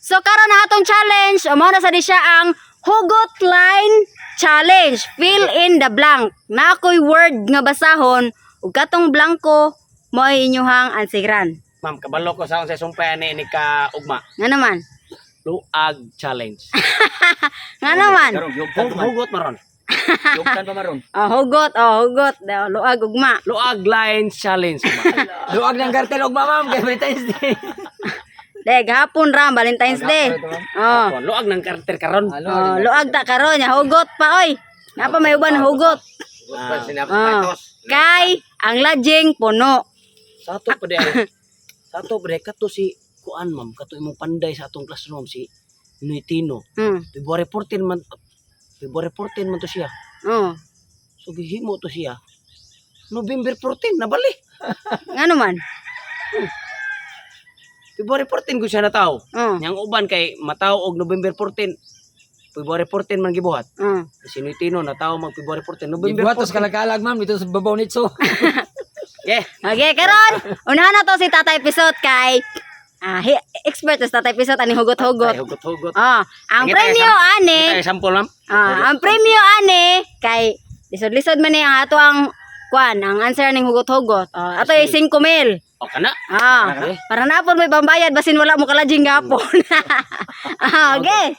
So karon na atong challenge, amo na sa di siya ang hugot line challenge. Fill in the blank. Na ako'y word nga basahon ug katong blanko mo ay inyuhang ansiran. Ma'am, kabalo ko sa akong sa sumpay ni ka ugma. Nga naman. Luag challenge. Nga naman. Hugot maron. Yugtan pa maron. Hugot. Luag ugma. Luag line challenge. Luag ng kartel ugma ma'am kay Valentine's Day. Deg hapon ra Valentine's Day. Oh. Luag ng karter karon. Luag ta karon nya hugot pa oy. Napa may uban hugot. Kay ang lajing puno. Sa ato pa di sa ato pa di kato si kuan ma'am, kato imong panday sa atong classroom si Nuitino. February 14 man to siya. Oh. So gihimo to siya. November 14 nabali. Nga naman. February 14 ko siya nataw. Oh. Yang uban kay mataw og November 14. February 14 man gibuhat. Si Nuitino nataw mag February 14. November Gibuhat 14. kalakalag ma'am dito sa babaw nitso. Yeah. Okay, karon. Unahan na to si Tatay Pisot kay expert sa Tatay Pisot ani hugot-hugot. Ay, hugot-hugot. Ang Kita premyo ani. Kita sample ma'am. Ang premyo ani kay lisod-lisod man ni ang ato ang kuan, ang answer ning hugot-hugot. Ato ay 5,000. O kana. Okay. Para na po may pambayad basin wala mo kalajing gapon. Okay.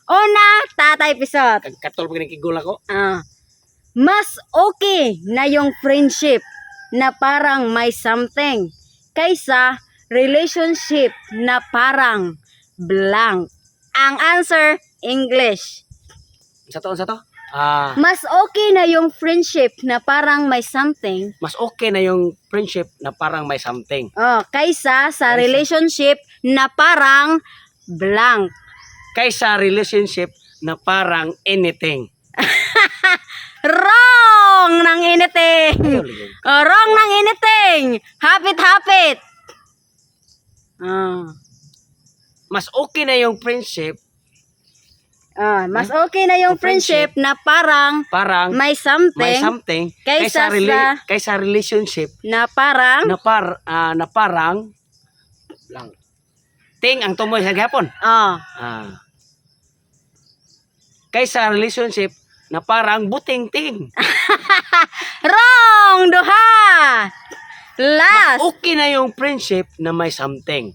Una, Tatay Pisot. Katol pa kigula ko. Mas okay na yung friendship na parang may something kaysa relationship na parang blank. Ang answer, English. Sa to. Mas okay na yung friendship na parang may something Mas okay na yung friendship na parang may something. kaysa sa relationship na parang blank. Kaysa relationship na parang anything. Wrong ng anything. Wrong ng anything. Hapit. Mas okay na yung friendship Mas okay na yung friendship na parang may may something something kaysa kaysa relationship na parang na parang lang. Ting ang tumoy sa gapon. Kaysa relationship na parang buting-ting. wrong duha. Last. Okay na yung friendship na may something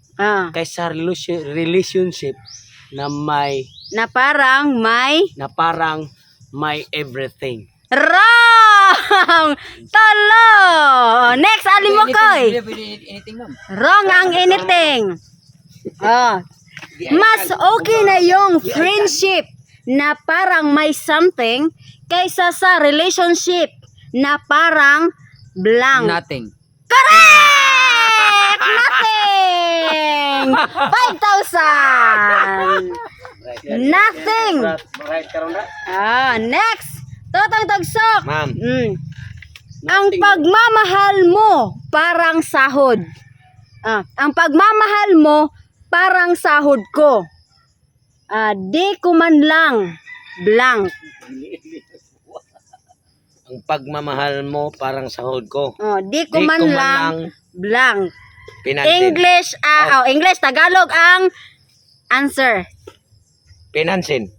kaysa relationship na parang may everything. wrong. Tolo. Next Alimokoy. Anything ma'am. Wrong ang anything. Mas okay na yung friendship na parang may something kaysa sa relationship na parang blank. Nothing. Correct! Nothing! 5,000! Nothing! Right karon na. Next! Totong tagsok! Ma'am. Ang pagmamahal mo parang sahod. Ang pagmamahal mo parang sahod ko. Di ko man lang blank. Ang pagmamahal mo parang sahod ko. Di ko man lang blank. Pinansin. English, Tagalog ang answer. Pinansin.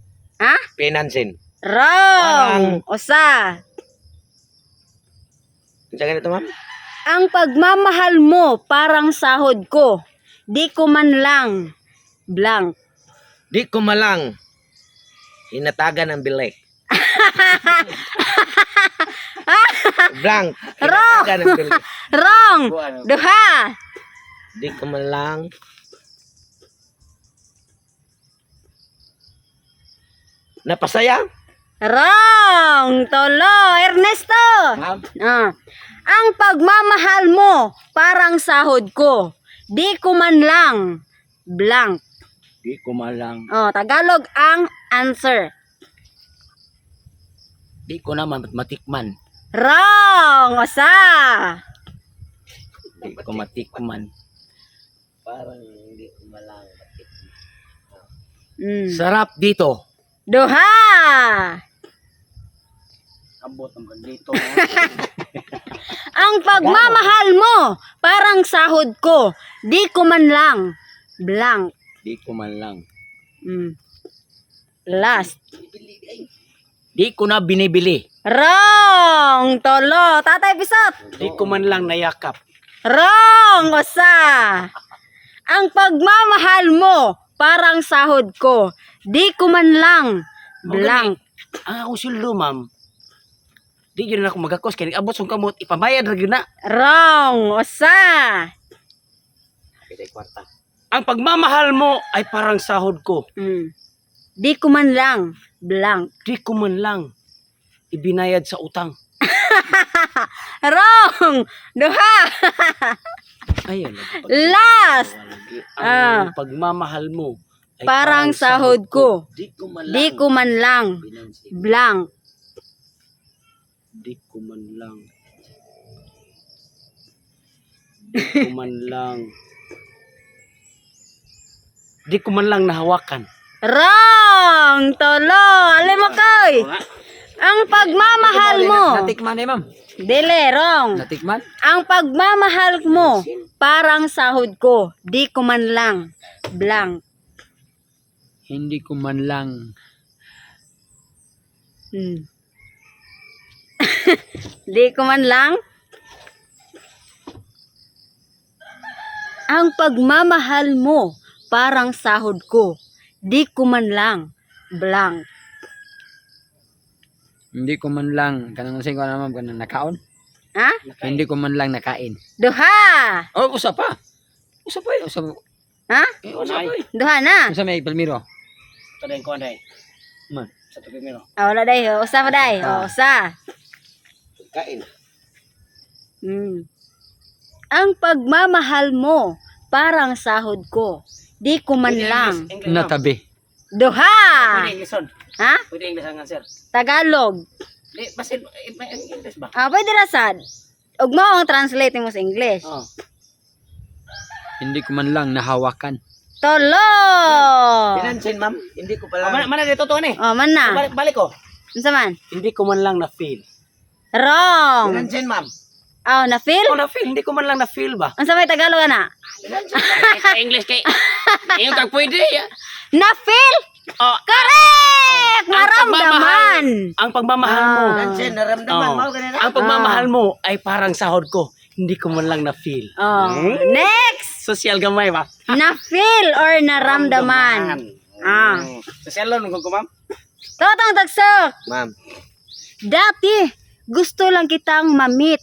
Pinansin. Wrong. Usa. Sa ganito ma'am? Ang pagmamahal mo parang sahod ko. Di ko man lang blank. Di ko malang hinatagan ng bilik. Blank. Hinatagan ng bilik. Wrong. Duha. Di ko malang napasaya. Wrong. Tolo. Ernesto. Ma'am. Ang pagmamahal mo parang sahod ko. Di ko man lang blank. Di ko malang. Tagalog ang answer. Di ko naman matikman. Wrong. Usa. Di ko matikman. Parang hindi ko malang matikman. Sarap dito. Duha. Abot naman dito. Ang pagmamahal mo parang sahod ko. Di ko man lang blank. Di ko man lang. Last. Di ko na binibili. Wrong! Tolo. Tatay Bisot. Di ko man lang nayakap. Wrong! Usa. Ang pagmamahal mo, parang sahod ko. Di ko man lang. Blank. Ang akong sildo, ma'am. Di yun ako magakos. Kaya abot song kamot. Ipabayad ra gyud na. Wrong! Usa. Kita kwarta. Ang pagmamahal mo ay parang sahod ko. Di ko man lang. Blank. Di ko man lang ibinayad sa utang. Wrong! Duha. Ayun. Last. Ang pagmamahal mo ay Parang sahod ko. Di ko man lang. Di ko man lang. Blank. Di ko man lang. Di ko man lang. Di ko man lang nahawakan. Wrong! Tolo. Alam mo koy. Ang pagmamahal mo. Natikman eh, ma'am. Dili, wrong. Natikman? Ang pagmamahal mo, parang sahod ko. Di ko man lang. Blank. Hindi ko man lang. Di ko man lang. Ang pagmamahal mo, parang sahod ko. Di ko man lang. Blank. Hindi ko man lang. Kanang sing ko na, ma'am. Kanang nakaon. Ha? Hindi ko man lang nakain. Duha. Oh, usa pa. Usa pa eh. Usa pa. Ha? Usa pa eh. Duha na. Usa may Palmiro. Ito na yung kuha na Man, sa tubig mo. Wala day. Usa pa day. Usa. Kain. Ang pagmamahal mo, parang sahod ko. Di ko man lang. Natabi. Duha. Pwede English on. Ha? Pwede English ang answer. Tagalog. Di, basin, English ba? Pwede na sad. Ug mo ang translate mo sa English. Oh. Hindi ko man lang nahawakan. Tolo. Pinansin, ma'am. Hindi ko pala. Mana dito to ni. Man na. Balik ko. Unsa man? Hindi ko man lang na-feel. Wrong. Pinansin, ma'am. Na feel? Oh, na-feel. Hindi ko man lang na-feel ba? Unsa may Tagalog na? English kay. Yung kag pwede. Na feel? Oh, Correct! Naramdaman. ang pagmamahal mo. Pinansin, naramdaman mo ganina. Ang pagmamahal mo ay parang sahod ko. Hindi ko man lang na-feel. Next. Social gamay ba? Na feel or naramdaman. Social lang ko, ma'am. Totong tagsok. Ma'am. Dati, gusto lang kitang ma-meet.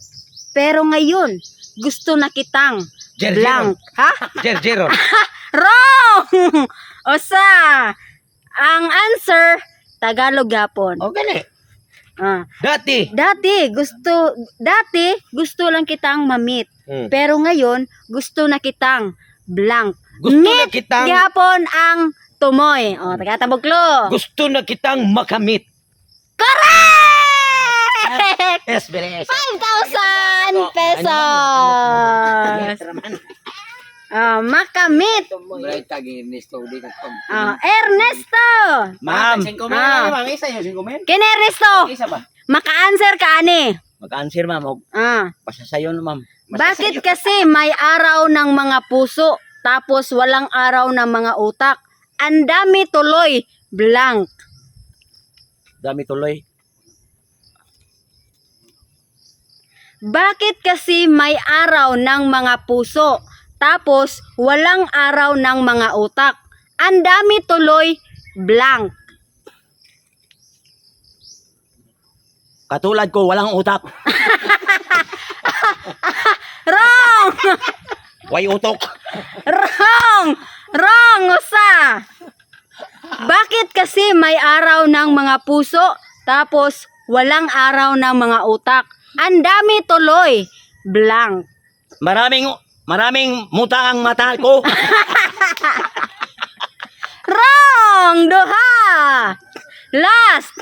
Pero ngayon, gusto na kitang blank. Ha? Jerjero. Wrong! Osa! Ang answer, Tagalog gapon. O gani. Dati gusto lang kitang ma-meet. Pero ngayon, gusto na kitang blank. Gusto na Meet kitang- gapon ang tumoy. Taga-tabuklo. Gusto na kitang makamit. Correct! Yes, bilis. 5,000 pesos. Makamit. Bright tag Ernesto. Di ka kom. Ernesto. Ma'am. Ma'am, isa yun, 5 men. Kini Ernesto. Isa ba? Maka-answer ka ani. Mag-answer, ma'am. O, pasasayon, ma'am. Bakit kasi may araw ng mga puso tapos walang araw ng mga utak? Ang dami tuloy blank. Dami tuloy. Bakit kasi may araw ng mga puso tapos walang araw ng mga utak? Ang dami tuloy blank. Katulad ko, walang utak. Wrong! Way utok. Wrong! Wrong, usa! Bakit kasi may araw ng mga puso tapos walang araw ng mga utak? Ang dami tuloy blank. Maraming muta ang mata ko. Wrong! Duha! Last!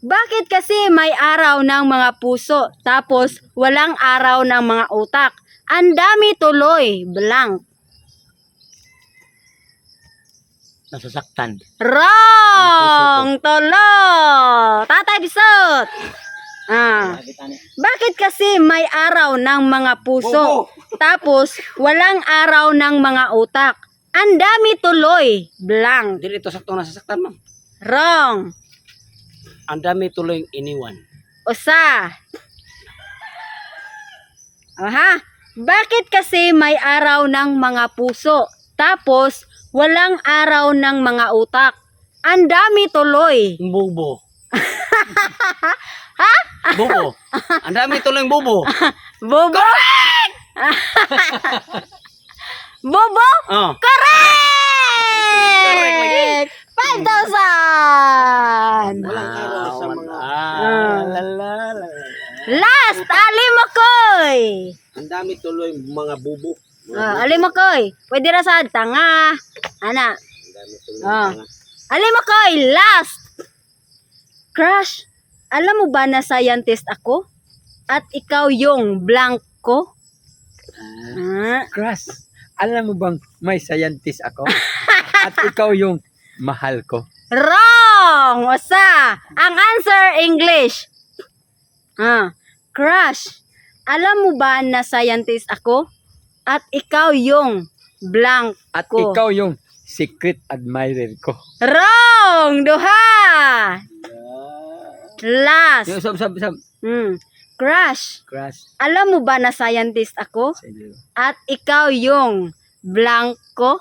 Bakit kasi may araw ng mga puso tapos walang araw ng mga utak? Ang dami tuloy blank. Nasasaktan. Wrong! Tolo! Tatay Bisot! Bakit kasi may araw ng mga puso tapos walang araw ng mga utak? Ang dami tuloy. Blank. Dili to sakto nasasaktan, ma'am. Wrong. Ang dami tuloy iniwan. Usa. Aha. Bakit kasi may araw ng mga puso, tapos walang araw ng mga utak? Ang dami tuloy. Bobo. Bobo. Ang dami tuloy bobo. Bobo? Bobo? Oh. Correct! 5,000! Walang araw sa mga lala. Last, Alimokoy! Ang dami tuloy mga bobo. Alimokoy, pwede ra sa tanga. Ana. Ang dami tuloy Ah. mga Alimokoy, last! Crush, alam mo ba na scientist ako? At ikaw yung blank ko? Crush, alam mo bang may scientist ako? At ikaw yung mahal ko. Wrong! Usa! Ang answer, English. Crush, alam mo ba na scientist ako? At ikaw yung blank At ko. ikaw yung secret admirer ko. Wrong! Duha! Last. Yung sab. Crush, Crush. alam mo ba na scientist ako? Sa inyo. At ikaw yung blank ko?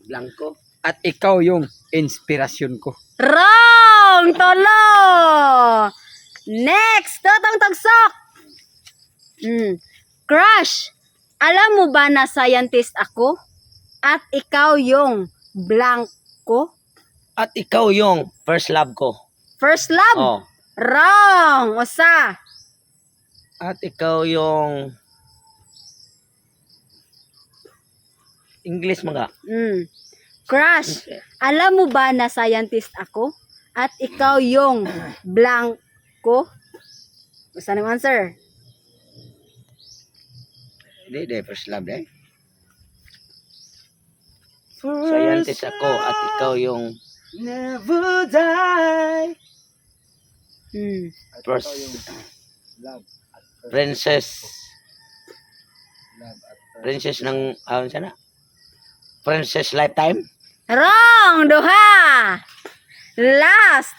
blanco. At ikaw yung inspirasyon ko. Wrong! Tolo! Next! Totong tagsok! Crush, alam mo ba na scientist ako? At ikaw yung blank ko? At ikaw yung first love ko. First love? Oh. Wrong! Usa! At ikaw yung English mga. Crush, alam mo ba na scientist ako? At ikaw yung blank ko? Basta ng answer. Hindi, first love eh. Scientist ako at ikaw yung never die. First princess. Princess ng sana? Princess lifetime. Wrong! Duha! Last!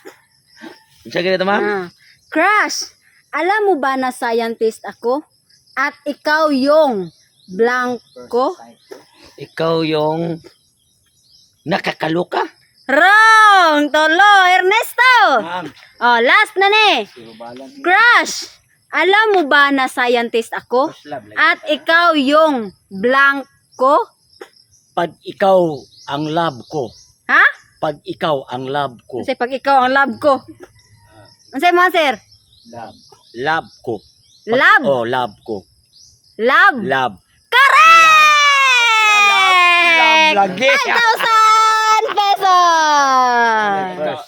Sa ganito ma'am? Crush, alam mo ba na scientist ako? At ikaw yung blank ko? Ikaw yung nakakaluka. Wrong! Tolo! Ernesto! Ma'am. Oh, last na ni. Crush, alam mo ba na scientist ako? First love. At ikaw yung blank ko? Pag ikaw ang love ko. Ha? Pag ikaw ang love ko. Kasi pag ikaw ang love ko. Ano sa'yo mo, sir? Love. Love ko. Love? Oh, love ko. Love? Love. Correct! Love lagi. 5,000 pesos!